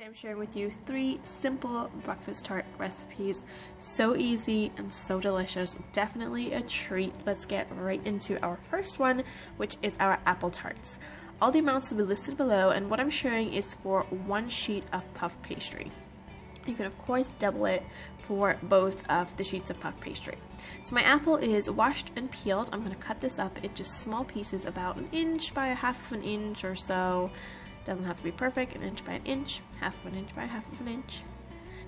Today I'm sharing with you 3 simple breakfast tart recipes. So easy and so delicious. Definitely a treat. Let's get right into our first one, which is our apple tarts. All the amounts will be listed below, and what I'm sharing is for 1 sheet of puff pastry. You can of course double it for both of the sheets of puff pastry. So my apple is washed and peeled. I'm going to cut this up into small pieces about 1 inch by 1/2 inch or so. Doesn't have to be perfect, 1 inch by 1 inch, 1/2 inch by 1/2 inch.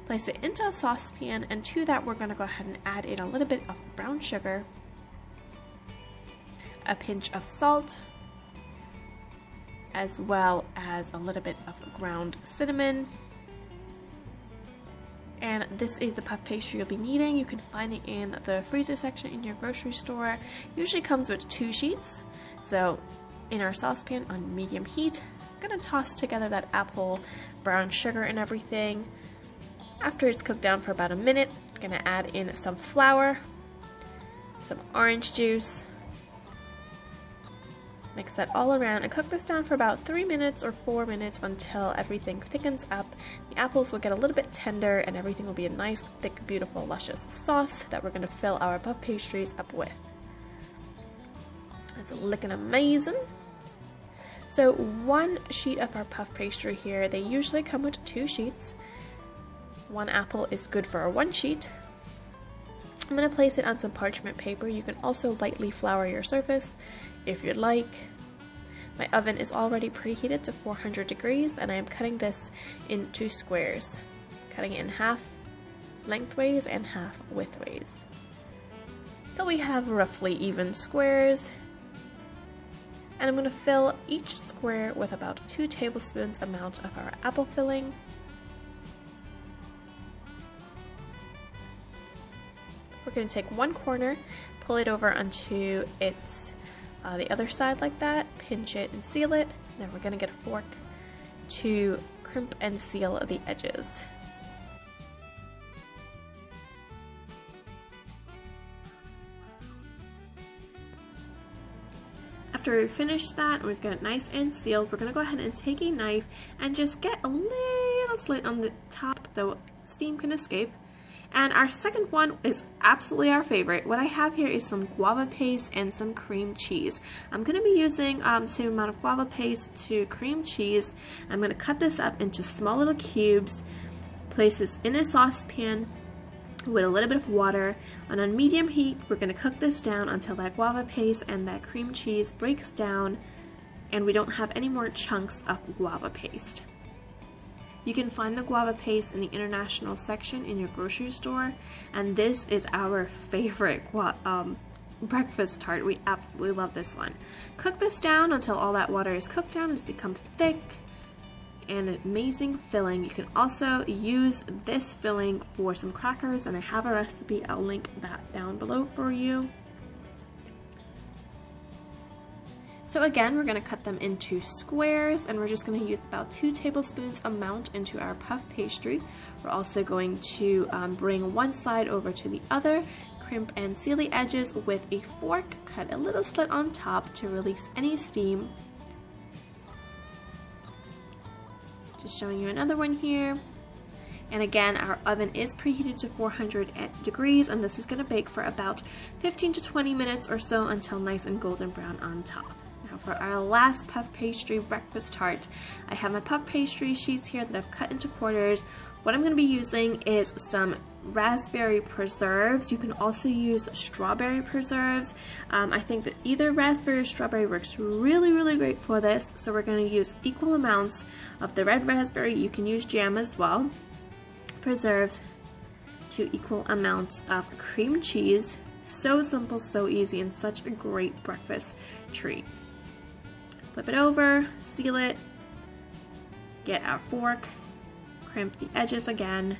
Place it into a saucepan, and to that we're going to go ahead and add in a little bit of brown sugar, a pinch of salt, as well as a little bit of ground cinnamon. And this is the puff pastry you'll be needing. You can find it in the freezer section in your grocery store. Usually comes with 2 sheets. So in our saucepan on medium heat, I'm gonna toss together that apple, brown sugar and everything. After it's cooked down for about 1 minute, I'm gonna add in some flour, some orange juice, mix that all around and cook this down for about 3 minutes or 4 minutes until everything thickens up. The apples will get a little bit tender and everything will be a nice, thick, beautiful, luscious sauce that we're gonna fill our puff pastries up with. It's looking amazing. So 1 sheet of our puff pastry here, they usually come with 2 sheets. 1 apple is good for 1 sheet. I'm going to place it on some parchment paper. You can also lightly flour your surface if you'd like. My oven is already preheated to 400 degrees, and I am cutting this into squares. Cutting it in half lengthways and half widthways. So we have roughly even squares. And I'm going to fill each square with about 2 tablespoons amount of our apple filling. We're going to take 1 corner, pull it over onto its the other side like that, pinch it and seal it. Then we're going to get a fork to crimp and seal the edges. After we finish that, we've got it nice and sealed, we're going to go ahead and take a knife and just get a little slit on the top so steam can escape. And our second one is absolutely our favorite. What I have here is some guava paste and some cream cheese. I'm going to be using the same amount of guava paste to cream cheese. I'm going to cut this up into small little cubes, place this in a saucepan with a little bit of water, and on medium heat we're going to cook this down until that guava paste and that cream cheese breaks down and we don't have any more chunks of guava paste. You can find the guava paste in the international section in your grocery store, and this is our favorite breakfast tart. We absolutely love this one. Cook this down until all that water is cooked down and it's become thick and an amazing filling. You can also use this filling for some crackers, and I have a recipe. I'll link that down below for you. So again, we're going to cut them into squares, and we're just going to use about 2 tablespoons amount into our puff pastry. We're also going to bring one side over to the other, crimp and seal the edges with a fork, cut a little slit on top to release any steam. Just showing you another one here. And again, our oven is preheated to 400 degrees, and this is going to bake for about 15 to 20 minutes or so until nice and golden brown on top. Now for our last puff pastry breakfast tart, I have my puff pastry sheets here that I've cut into quarters. What I'm going to be using is some raspberry preserves. You can also use strawberry preserves. I think that either raspberry or strawberry works really great for this. So we're going to use equal amounts of the red raspberry. You can use jam as well. Preserves to equal amounts of cream cheese. So simple, so easy, and such a great breakfast treat. Flip it over, seal it, get our fork, crimp the edges again,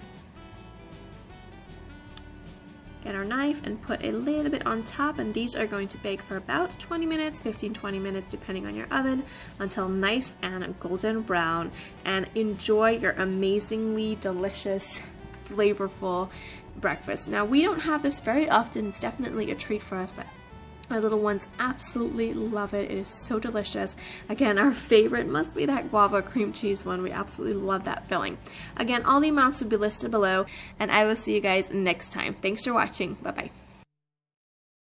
get our knife and put a little bit on top, and these are going to bake for about 20 minutes, 15-20 minutes depending on your oven, until nice and golden brown. And enjoy your amazingly delicious, flavorful breakfast. Now we don't have this very often. It's definitely a treat for us, but Our little ones absolutely love it. It is so delicious. Again, our favorite must be that guava cream cheese one. We absolutely love that filling. Again, all the amounts will be listed below, and I will see you guys next time. Thanks for watching. Bye-bye.